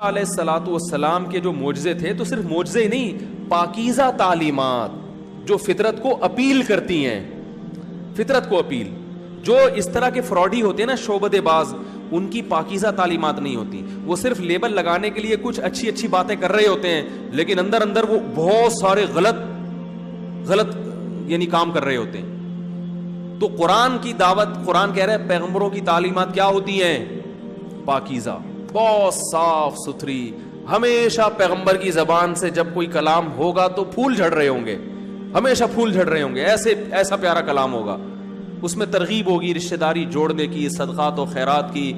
علیہ الصلوۃ والسلام کے جو معجزے تھے تو صرف معجزے ہی نہیں، پاکیزہ تعلیمات جو فطرت کو اپیل کرتی ہیں، فطرت کو اپیل. جو اس طرح کے فراڈی ہوتے ہیں نا، شعبدے باز، ان کی پاکیزہ تعلیمات نہیں ہوتی. وہ صرف لیبل لگانے کے لیے کچھ اچھی اچھی باتیں کر رہے ہوتے ہیں، لیکن اندر اندر وہ بہت سارے غلط یعنی کام کر رہے ہوتے ہیں. تو قرآن کی دعوت، قرآن کہہ رہا ہے پیغمبروں کی تعلیمات کیا ہوتی ہیں؟ پاکیزہ، بہت صاف ستھری. ہمیشہ پیغمبر کی زبان سے جب کوئی کلام ہوگا تو پھول جھڑ رہے ہوں گے، ہمیشہ پھول جھڑ رہے ہوں گے. ایسا پیارا کلام ہوگا، اس میں ترغیب ہوگی رشتہ داری جوڑنے کی، صدقات و خیرات کی.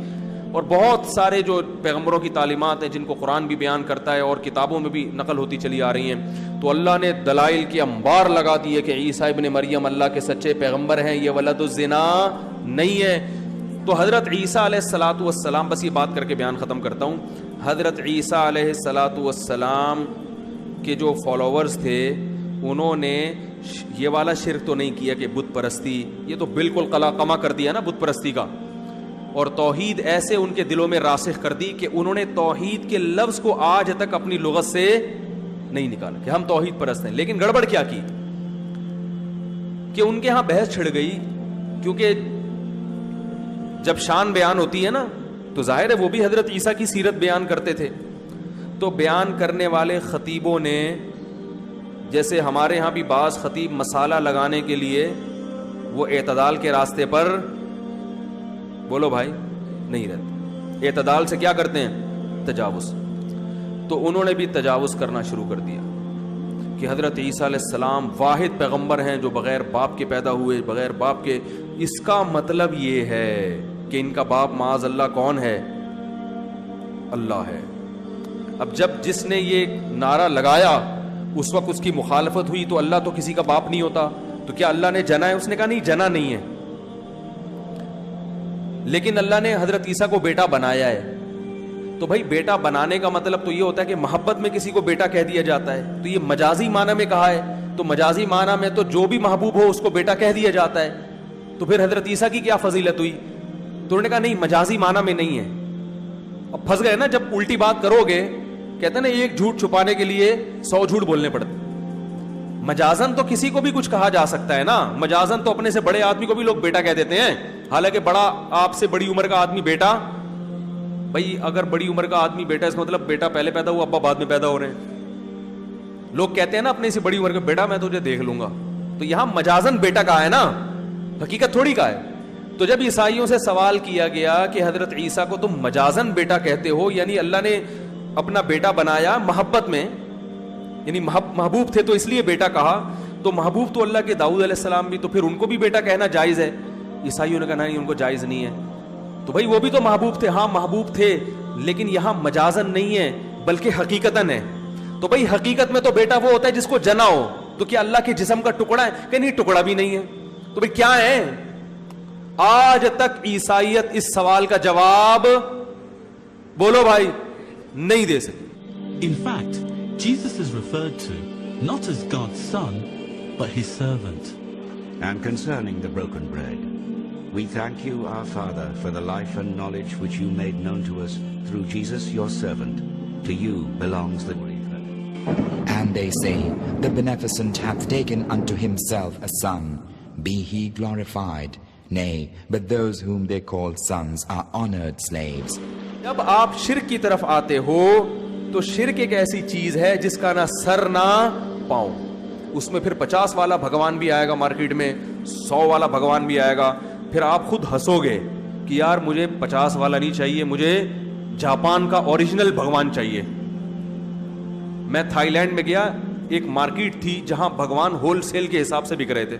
اور بہت سارے جو پیغمبروں کی تعلیمات ہیں جن کو قرآن بھی بیان کرتا ہے اور کتابوں میں بھی نقل ہوتی چلی آ رہی ہیں. تو اللہ نے دلائل کی انبار لگا دی ہے کہ عیسیٰ ابن مریم اللہ کے سچے پیغمبر ہیں، یہ ولد الزنا نہیں ہے. تو حضرت عیسیٰ علیہ الصلوۃ والسلام، بس یہ بات کر کے بیان ختم کرتا ہوں. حضرت عیسیٰ علیہ الصلوۃ والسلام کے جو فالوورز تھے انہوں نے یہ والا شرک تو نہیں کیا کہ بت پرستی، یہ تو بالکل قلعہ کر دیا نا بت پرستی کا. اور توحید ایسے ان کے دلوں میں راسخ کر دی کہ انہوں نے توحید کے لفظ کو آج تک اپنی لغت سے نہیں نکالا کہ ہم توحید پرست ہیں. لیکن گڑبڑ کیا کی کہ ان کے ہاں بحث چھڑ گئی، کیونکہ جب شان بیان ہوتی ہے نا تو ظاہر ہے وہ بھی حضرت عیسیٰ کی سیرت بیان کرتے تھے. تو بیان کرنے والے خطیبوں نے، جیسے ہمارے ہاں بھی بعض خطیب مسالہ لگانے کے لیے وہ اعتدال کے راستے پر، بولو بھائی، نہیں رہتے. اعتدال سے کیا کرتے ہیں؟ تجاوز. تو انہوں نے بھی تجاوز کرنا شروع کر دیا کہ حضرت عیسیٰ علیہ السلام واحد پیغمبر ہیں جو بغیر باپ کے پیدا ہوئے، بغیر باپ کے. اس کا مطلب یہ ہے کہ ان کا باپ معاذ اللہ کون ہے؟ اللہ ہے. اب جس نے یہ نعرہ لگایا اس وقت اس کی مخالفت ہوئی تو اللہ تو کسی کا باپ نہیں ہوتا، تو کیا اللہ نے جنا ہے؟ اس نے کہا نہیں، جنا نہیں ہے، لیکن اللہ نے حضرت عیسیٰ کو بیٹا بنایا ہے. تو بھائی بیٹا بنانے کا مطلب تو یہ ہوتا ہے کہ محبت میں کسی کو بیٹا کہہ دیا جاتا ہے. تو یہ مجازی معنی میں کہا ہے، تو مجازی معنی میں تو جو بھی محبوب ہو اس کو بیٹا کہہ دیا جاتا ہے. تو پھر حضرت عیسیٰ کی کیا فضیلت ہوئی؟ تو انہوں نے کہا نہیں، مجازی معنی میں نہیں ہے. اب پھنس گئے نا، جب الٹی بات کرو گے، کہتے ہیں نا ایک جھوٹ چھپانے کے لیے 100 جھوٹ بولنے پڑتے. مجازن تو کسی کو بھی کچھ کہا جا سکتا ہے نا. مجازن تو اپنے سے بڑے آدمی کو بھی لوگ بیٹا کہہ دیتے ہیں، حالانکہ بڑا آپ سے بڑی عمر کا آدمی بیٹا. بھائی اگر بڑی عمر کا آدمی بیٹا، اس کا مطلب بیٹا پہلے پیدا ہوا، ابا بعد میں پیدا ہو رہے ہیں. لوگ کہتے ہیں نا اپنے سے بڑی عمر کا بیٹا میں تجھے دیکھ لوں گا. تو یہاں مجازن بیٹا کہا ہے نا، حقیقت تھوڑی کہا ہے. تو جب عیسائیوں سے سوال کیا گیا کہ حضرت عیسیٰ کو تم مجازن بیٹا کہتے ہو، یعنی اللہ نے اپنا بیٹا بنایا محبت میں، یعنی محبوب تھے تو اس لیے بیٹا کہا. تو محبوب تو اللہ کے داؤد علیہ السلام بھی، تو پھر ان کو بھی بیٹا کہنا جائز ہے؟ عیسائیوں نے کہا نہیں، ان کو جائز نہیں ہے. تو بھائی وہ بھی تو محبوب تھے. ہاں محبوب تھے، لیکن یہاں مجازن نہیں ہے بلکہ حقیقتاً ہے. تو بھائی حقیقت میں تو بیٹا وہ ہوتا ہے جس کو جنا ہو. تو کیا اللہ کے جسم کا ٹکڑا ہے؟ کہ نہیں، ٹکڑا بھی نہیں ہے. تو بھائی کیا ہے؟ آج تک عیسائیت اس سوال کا جواب، بولو بھائی، نہیں دے سکتی. In fact, Jesus is referred to not as God's son, but his servant. And concerning the broken bread, we thank you, our Father, for the life and knowledge which you made known to us through Jesus, your servant. To you belongs the glory. And they say, the Beneficent hath taken unto himself a son. Be he glorified. Nay, but those whom they call sons are honored slaves. جب آپ شرک کی طرف آتے ہو تو شرک ایک ایسی چیز ہے جس کا نہ سر نہ پاؤں. اس میں پھر 50 والا بھگوان بھی آئے گا مارکیٹ میں، 100 والا بھگوان بھی آئے گا. پھر آپ خود ہنسو گے کہ یار مجھے 50 والا نہیں چاہیے، مجھے جاپان کا اوریجنل بھگوان چاہیے. میں تھائی لینڈ میں گیا، ایک مارکیٹ تھی جہاں بھگوان ہول سیل کے حساب سے بک رہے تھے.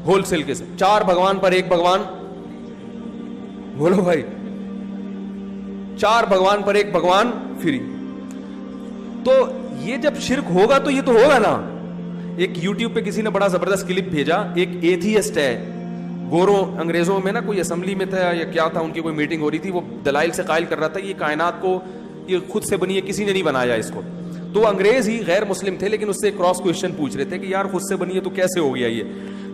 ہول سیل کے ساتھ 4 بھگوان پر 1 بھگوان. بولو بھائی، 4 بھگوان پر 1 بھگوان فری. تو یہ جب شرک ہوگا تو یہ تو ہوگا نا. ایک یوٹیوب پہ کسی نے بڑا زبردست کلپ بھیجا، ایک ایتھیسٹ ہے، گوروں انگریزوں میں نا کوئی اسمبلی میں تھا یا کیا تھا، ان کی کوئی میٹنگ ہو رہی تھی، وہ دلائل سے قائل کر رہا تھا یہ کائنات کو یہ خود سے بنی ہے، کسی نے نہیں بنایا اس کو. تو وہ انگریز ہی غیر مسلم تھے، لیکن اس سے کراس کویشچن پوچھ رہے تھے کہ یار خود سے بنی ہے تو کیسے ہو گیا یہ.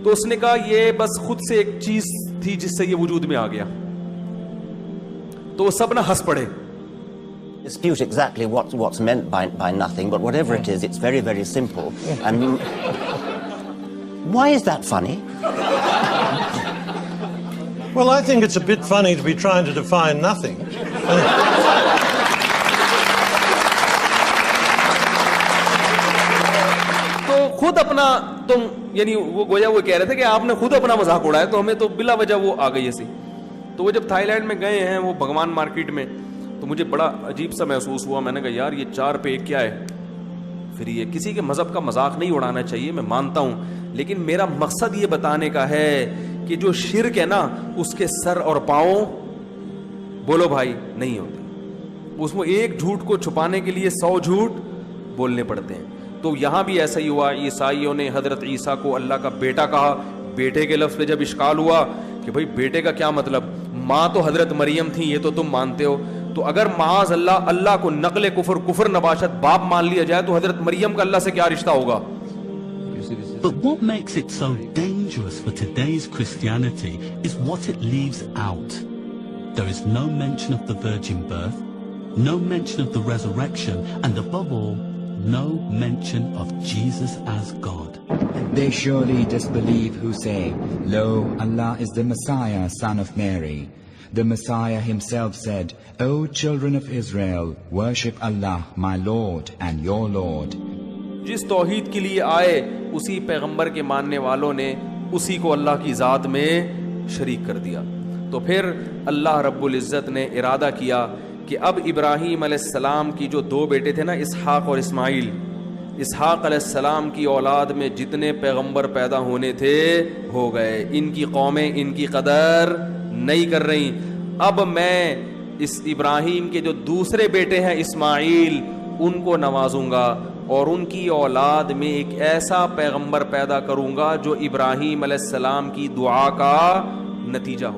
تو اس نے کہا یہ بس خود سے ایک چیز تھی جس سے یہ وجود میں آ گیا. تو وہ سب نہ ہنس پڑے dispute exactly what's meant by nothing, but whatever it is, it's very, very simple. And why is that funny? Well, I think it's a bit funny to be trying to define nothing. تو خود اپنا تم یعنی وہ گویا وہ کہہ رہے تھے کہ آپ نے خود اپنا مذاق اڑایا تو ہمیں تو بلا وجہ وہ آ گئی ایسی. تو وہ جب تھائی لینڈ میں گئے ہیں وہ بھگوان مارکیٹ میں, تو مجھے بڑا عجیب سا محسوس ہوا. میں نے کہا یار یہ 4 پہ 1 کیا ہے. پھر یہ کسی کے مذہب کا مذاق نہیں اڑانا چاہیے, میں مانتا ہوں, لیکن میرا مقصد یہ بتانے کا ہے کہ جو شرک ہے نا اس کے سر اور پاؤں بولو بھائی نہیں ہوتے. اس میں ایک جھوٹ کو چھپانے کے لیے 100 جھوٹ بولنے پڑتے ہیں. تو یہاں بھی ایسا ہی ہوا. عیسائیوں نے حضرت عیسیٰ کو اللہ کا بیٹا کہا. بیٹے کے لفظ پہ جب اشکال ہوا کہ بھائی بیٹے کا کیا مطلب, ماں تو حضرت مریم تھی, یہ تو تم مانتے ہو. تو اگر معاذ اللہ کو نقل کفر نباشت باپ مان لیا جائے تو حضرت مریم کا اللہ سے کیا رشتہ ہوگا. But what makes it so dangerous for today's Christianity is what it leaves out. There is no mention of the virgin birth, no mention of the resurrection, and above all, no mention of Jesus as God. They surely disbelieve who say, Lo, Allah is the Messiah, son of Mary. The Messiah himself said, O children of Israel, worship Allah, my Lord and your Lord. جس توحید کے لیے آئے اسی پیغمبر کے ماننے والوں نے اسی کو اللہ کی ذات میں شریک کر دیا. تو پھر اللہ رب العزت نے ارادہ کیا کہ اب ابراہیم علیہ السلام کی جو 2 بیٹے تھے نا, اسحاق اور اسماعیل, اسحاق علیہ السلام کی اولاد میں جتنے پیغمبر پیدا ہونے تھے ہو گئے. ان کی قومیں ان کی قدر نہیں کر رہی. اب میں اس ابراہیم کے جو دوسرے بیٹے ہیں اسماعیل ان کو نوازوں گا اور ان کی اولاد میں ایک ایسا پیغمبر پیدا کروں گا جو ابراہیم علیہ السلام کی دعا کا نتیجہ ہو.